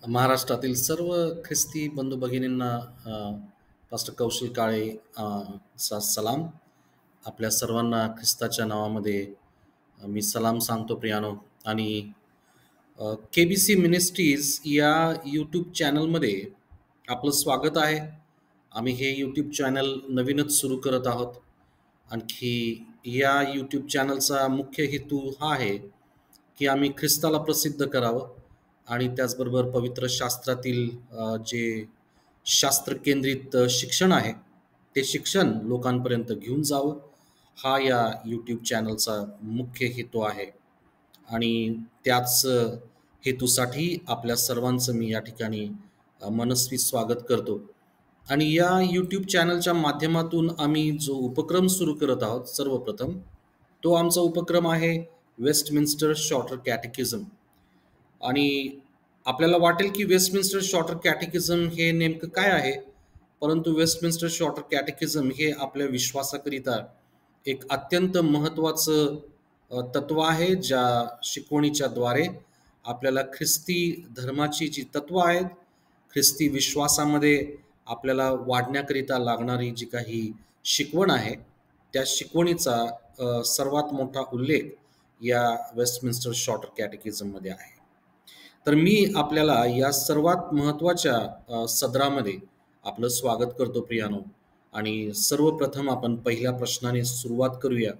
महाराष्ट्रातील सर्व ख्रिस्ती बंधू भगिनींना पास्टर कौशल काळे चा सलाम. आपल्या सर्वांना ख्रिस्ताच्या नावामध्ये मी सलाम सांगतो प्रियानो. आणि KBC मिनिस्ट्रीज या यूट्यूब चॅनलमध्ये आपलं स्वागत आहे. आम्ही हे यूट्यूब चॅनल नवीनच सुरू करत आहोत. आणखी या यूट्यूब चॅनलचा मुख्य हेतू हा आहे की आम्ही ख्रिस्ताला प्रसिद्ध करावं आणि त्याचबरोबर पवित्र शास्त्रातील जे शास्त्र केंद्रित शिक्षण आहे ते शिक्षण लोकांपर्यंत घेऊन जावं, हा या यूट्यूब चॅनलचा मुख्य हेतू आहे. आणि त्याच हेतूसाठी आपल्या सर्वांचं मी या ठिकाणी मनस्वी स्वागत करतो. आणि या यूट्यूब चॅनलच्या माध्यमातून आम्ही जो उपक्रम सुरू करत आहोत, सर्वप्रथम तो आमचा उपक्रम आहे वेस्टमिन्स्टर शॉर्टर कॅटेकिझम. आणि आपल्याला वाटेल की वेस्टमिन्स्टर शॉर्टर कॅटेकिझम हे नेमकं काय आहे, परंतु वेस्टमिन्स्टर शॉर्टर कॅटेकिझम हे आपल्या विश्वासाकरिता एक अत्यंत महत्त्वाचं तत्व आहे, ज्या शिकवणीच्या द्वारे आपल्याला ख्रिस्ती धर्माची जी तत्व आहेत, ख्रिस्ती विश्वासामध्ये आपल्याला वाढण्याकरिता लागणारी जी काही शिकवण आहे, त्या शिकवणीचा सर्वात मोठा उल्लेख या वेस्टमिन्स्टर शॉर्टर कॅटेकिझममध्ये आहे. तर मी आपल्याला या सर्वात महत्त्वाच्या सदरामध्ये आपलं स्वागत करतो प्रियानो. आणि सर्वप्रथम आपण पहिल्या प्रश्नाने सुरुवात करूया,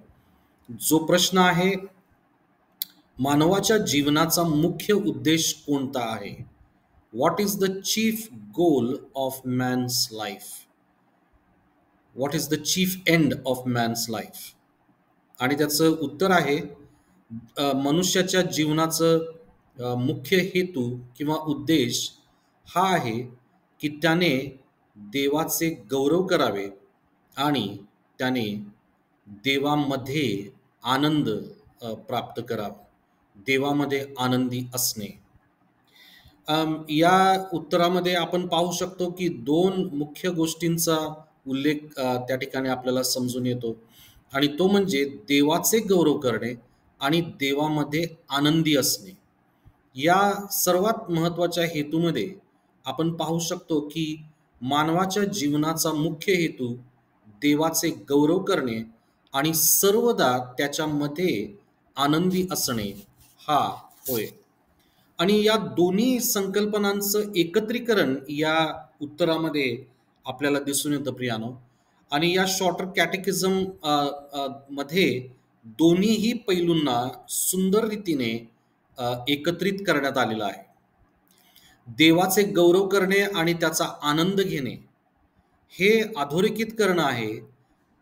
जो प्रश्न आहे, मानवाच्या जीवनाचा मुख्य उद्देश कोणता आहे? What is the chief goal of man's life? What is the cheap end of man's life? आणि त्याचं उत्तर आहे, मनुष्याच्या जीवनाचं मुख्य हेतू किंवा उद्देश हा आहे की त्याने देवाचे गौरव करावे आणि त्याने देवामध्ये आनंद प्राप्त करावा, देवामध्ये आनंदी असणे. या उत्तरामध्ये आपण पाहू शकतो की दोन मुख्य गोष्टींचा उल्लेख त्या ठिकाणी आपल्याला समजून येतो, आणि तो म्हणजे देवाचे गौरव करणे आणि देवामध्ये आनंदी असणे. या सर्वात महत्त्वाच्या हेतूमध्ये आपण पाहू शकतो की मानवाच्या जीवनाचा मुख्य हेतू देवाचे गौरव करणे आणि सर्वदा त्याच्यामध्ये आनंदी असणे हा होय. आणि या दोन्ही संकल्पनांचं एकत्रीकरण या उत्तरामध्ये आपल्याला दिसून येतं प्रियानो. आणि या शॉर्टर कॅटेकिझम मध्ये दोन्हीही पैलूंना सुंदर रीतीने एकत्रित करण्यात आलेलं आहे. देवाचे गौरव करणे आणि त्याचा आनंद घेणे हे अधोरेखित करणं आहे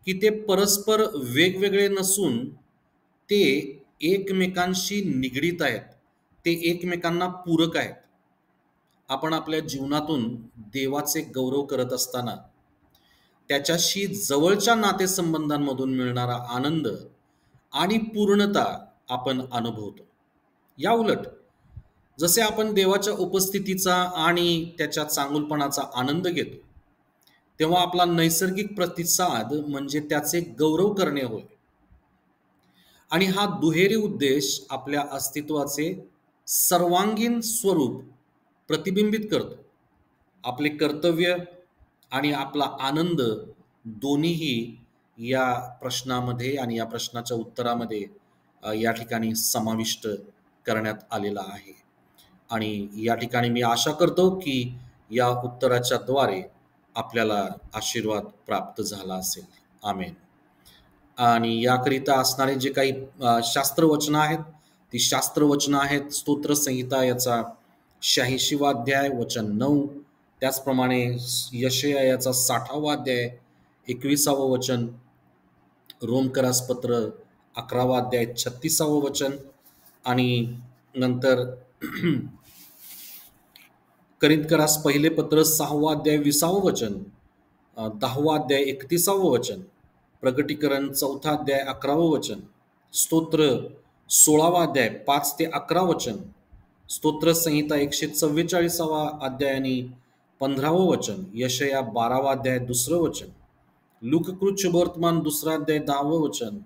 की ते परस्पर वेगवेगळे नसून ते एकमेकांशी निगडीत आहेत, ते एकमेकांना पूरक आहेत. आपण आपल्या जीवनातून देवाचे गौरव करत असताना त्याच्याशी जवळच्या नातेसंबंधांमधून मिळणारा आनंद आणि पूर्णता आपण अनुभवतो. या उलट जसे आपण देवाच्या उपस्थितीचा आणि त्याच्या चांगुलपणाचा आनंद घेतो, तेव्हा आपला नैसर्गिक प्रतिसाद म्हणजे त्याचे गौरव करणे होय. आणि हा दुहेरी उद्देश आपल्या अस्तित्वाचे सर्वांगीण स्वरूप प्रतिबिंबित करतो. आपले कर्तव्य आणि आपला आनंद दोन्हीही या प्रश्नामध्ये आणि या प्रश्नाच्या उत्तरामध्ये या ठिकाणी समाविष्ट करण्यात आलेला आहे. आणि या ठिकाणी मी आशा करतो की या उत्तराच्या द्वारे आपल्याला आशीर्वाद प्राप्त झाला असेल. आमेन. आणि याकरिता असणारे जे काही शास्त्रवचनं आहेत, ती शास्त्रवचनं आहेत स्तोत्रसंहिता याचा 86वा अध्याय वचन 9, त्याचप्रमाणे यशया याचा 60वा अध्याय 21वा वचन, रोमकरास पत्र 11वा अध्याय 36वा वचन, आणि नंतर करिंथकरास पहिले पत्र 6वा अध्याय 20वा वचन, 10वा अध्याय 31वा वचन, प्रगटीकरण 4था अध्याय 11वा वचन, स्तोत्र 16वा अध्याय 5 ते 11 वचन, स्तोत्र संहिता 144वा अध्याय आणि 15वं वचन, यशया 12वा अध्याय 2रं वचन, लूककृत शुभवर्तमान 2रा अध्याय 10वं वचन,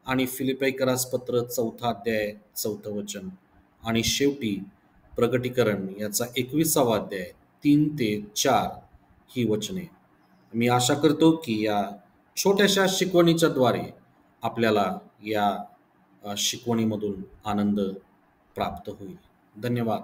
आणि फिलिप्पीकरास पत्र 4था अध्याय 4थं वचन, आणि शेवटी प्रगटीकरण याचा 21वा अध्याय 3 ते 4 ही वचने. मी आशा करतो की या छोट्याशा शिकवणीच्या द्वारे आपल्याला या शिकवणीमधून आनंद प्राप्त होईल. धन्यवाद.